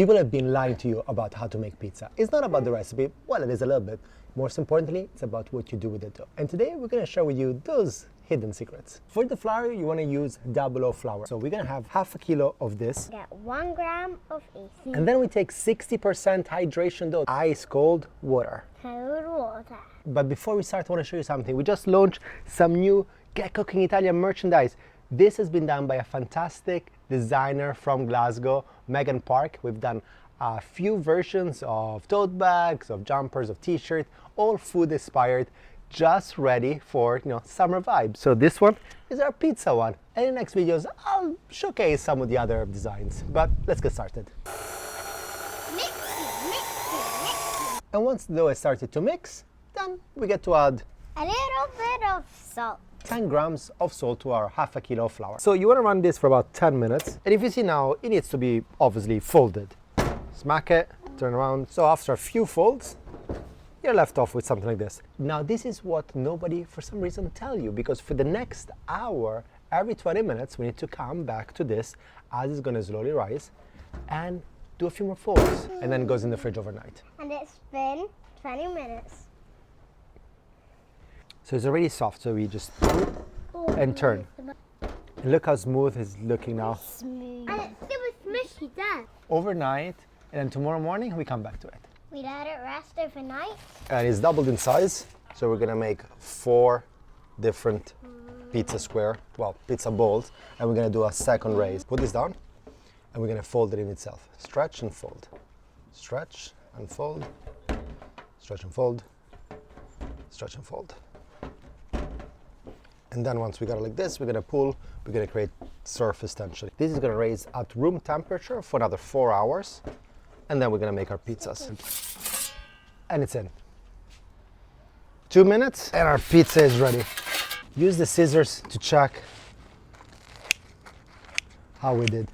People have been lying to you about how to make pizza. It's not about the recipe. Well, it is a little bit. Most importantly, it's about what you do with the dough. And today we're going to share with you those hidden secrets. For the flour, you want to use 00 flour. So we're going to have half a kilo of this. Get 1 gram of yeast. And then we take 60% hydration dough, ice cold water. Cold water. But before we start, I want to show you something. We just launched some new Get Cooking Italia merchandise. This has been done by a fantastic designer from Glasgow, Megan Park. We've done a few versions of tote bags, of jumpers, of t-shirts, all food inspired, just ready for summer vibes. So this one is our pizza one. And in the next videos, I'll showcase some of the other designs. But let's get started. Mix it. And once the dough has started to mix, then we get to add A little bit of salt. 10 grams of salt to our half a kilo of flour. So you want to run this for about 10 minutes. And if you see now, it needs to be obviously folded. Smack it, turn around. So after a few folds, you're left off with something like this. Now this is what nobody for some reason tell you, because for the next hour, every 20 minutes, we need to come back to this as it's going to slowly rise and do a few more folds, and then it goes in the fridge overnight. And it's been 20 minutes. So it's already soft, so we just and turn. And look how smooth it's looking now. Smooth. And it's still smushy, Dad. Overnight, and then tomorrow morning we come back to it. We let it rest overnight. And it's doubled in size, so we're gonna make 4 different pizza bowls, and we're gonna do a second raise. Put this down, and we're gonna fold it in itself. Stretch and fold. Stretch and fold. Stretch and fold. Stretch and fold. And then once we got it like this, we're gonna pull, we're gonna create surface tension. This is gonna raise at room temperature for another 4 hours, and then we're gonna make our pizzas. And it's in. 2 minutes, and our pizza is ready. Use the scissors to check how we did.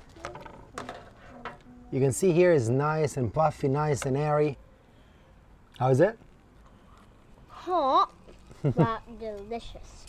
You can see here is nice and puffy, nice and airy. How is it? Hot, but delicious.